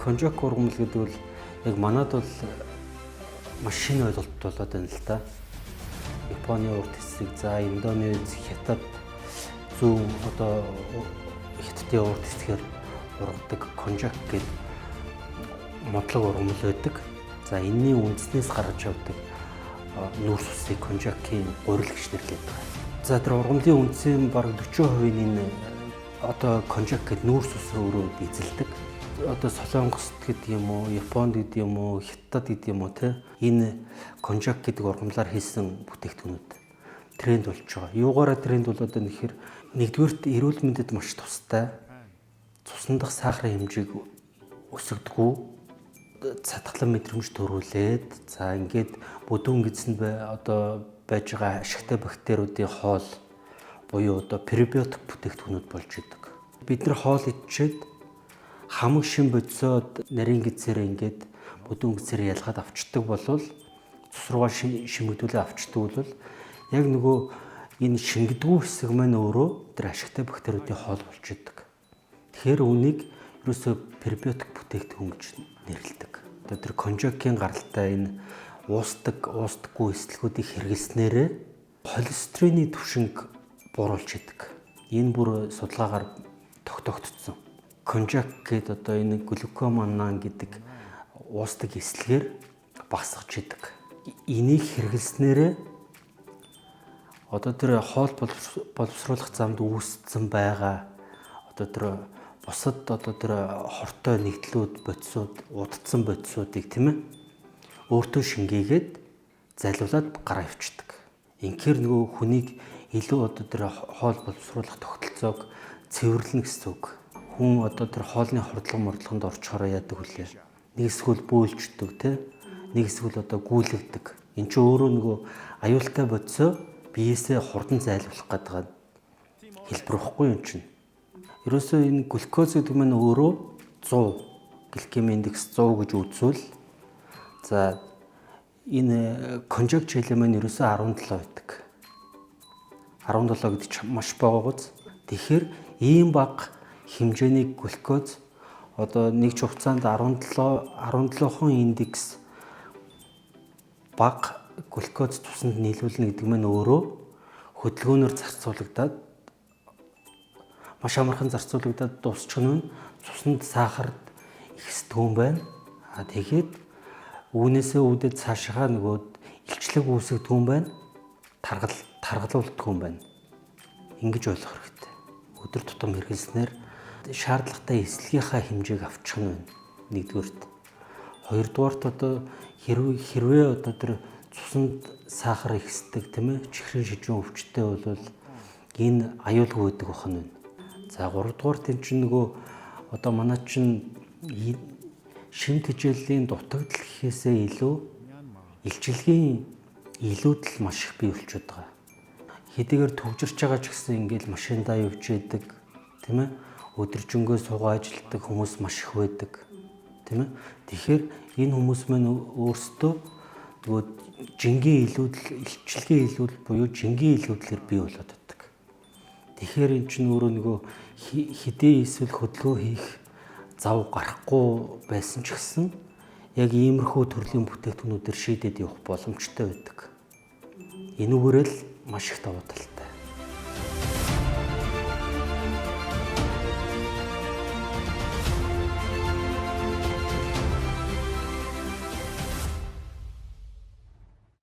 Конжак ургамал гэдэг бол яг манад бол маш шинэ ойлголт болоод байна л да. Японы урт хэсэг, за Индонез, Хятад зүүн одоо Хятадын урт хэсгээр ургадаг конжак гэдэг модлог ургамал байдаг. За энэний үндснээс гарч явдаг нүүрс усыг конжакийн гурил гэж нэрлэдэг байна. За тэр ургамлын үндсийн бараг 40%-ийг энэ одоо конжак гэдэг нүүрс ус руу эзэлдэг. Одоо Солонгост гэдэг юм уу, Японд гэдэг юм уу, Хятад гэдэг юм уу те энэ конжак гэдэг ургамлаар хийсэн бүтээгдэхүүнүүд тренд болж байгаа. Юугаараа тренд болоод байна гэхээр нэгдүгээрт эрүүл мэндэд маш тустай. Цусны дах сахарын хэмжээг өсгөдөггүй, цатгалан мэдрэмж төрүүлээд за ингээд бүдүүн гидсэнд одоо байж байгаа ашигтай бактериудын хоол буюу одоо пребиотик бүтээгдэхүүнүүд болж идэг. Бид нар хоол идчихэд хамаг шин бодисоод нарийн гидсээр ингээд бүдүүн гидсээр ялгаад авчдаг болвол цус руугаа шимэгдүүлээ авчдаг бол яг нөгөө энэ шингэдэггүй хэсэг маань өөрөө тэр ашигтай бактериудын хоол болж идэг. Тэгэхээр үүнийг ерөөсөө пребиотик бүтээгдэхүүн гэж нэрлэдэг. Одоо тэр конжакийн гаралтай энэ уустдаггүй эслэгүүдийг хэрэглэснээр холестерины түвшинг бууруулж идэг. Энэ бүр судалгаагаар тогтоогдсон. Конжак гэдэг одоо энэ глюкоманан гэдэг уустдаг эслэгээр багасгаж идэг. Энийг хэрэглэснээр одоо тэр хоол боловсруулах замд үүссэн байгаа одоо тэр бусад одоо тэр хортой нэгдлүүд, бодисууд, удцсан бодисуудыг тийм ээ өөртөө шингээгээд залиулаад гараа авчдаг. Инхээр нөгөө хүнийг илүү одоо тэр хоол боловсруулах тогтолцоог цэвэрлэнэ гэсэн үг. Хүн одоо тэр хоолны хордлогонд орчхороо яадаг хүлээ. Нэг эсвэл бөөлждөг тийм нэг эсвэл одоо гүйлгдэг. Энд чинь өөрөө нөгөө аюултай бодисоо биеэсээ хурдан зайлуулах гэдэг хэлбэр واخгүй юм чинь. Ерөөсөө энэ глюкоз гэдэг нь өөрөө 100 гликемийн индекс 100 гэж үзвэл за энэ конжак жилийн маань ерөөсөө 17 байдаг. 17 гэдэг чинь маш бага гоц. Тэгэхээр ийм бага хэмжээний глюкоз одоо нэг ч хугацаанд 17хон индекс бага глюкоз цуснд нийлүүлнэ гэдэг нь өөрөө хөдөлгөөнөөр зарцуулагдаад маш амархан зарцуулагдаад дуусчих нь цуснд сахарт ихсдэг юм байна. Тэгээд үүнээсээ үүдээд цаашаа нөгөө илчлэг үүсгдэг юм байна. Таргалуулдаг юм байна. Ингэж ойлгох хэрэгтэй. Өдөр тутам хэрэглэснээр шаардлагатай эслэгийнхаа хэмжээг авчих нь байна. Нэгдүгээрт. Хоёрдугаарт одоо хэрвээ одоо тэр цуснд сахар ихсдэг тийм ээ чихрийн шижүүн өвчтөй бол энэ аюулгүй байдаг бахан байна. За 3 дугаарт энэ чинь нөгөө одоо манай чинь шимт хичээлийн дутагдал гэхээсээ илүү илчилгээний илүүдэл маш их бий болчиход байгаа. Хэдийгээр төвжирч байгаа ч гэсэн ингээл машиндаа явж идэг тийм ээ өдөржингөө суугаа ажилтдаг хүмүүс маш их байдаг тийм ээ. Тэгэхээр энэ хүмүүс маань өөрсдөө нөгөө жингийн илүүдэл илчилгээний илүүдэл буюу жингийн илүүдлэр бий болоод байдаг. Тэгэхээр эн чинь өөрөө нөгөө хэдий эсвэл хөдөлгөөн хийх зав гарахгүй байсан ч гэсэн яг иймэрхүү төрлийн бүтээгдэхүүнүүдээр шийдээд явах боломжтой байдаг. Энүүгээрээ л маш их давуу талтай.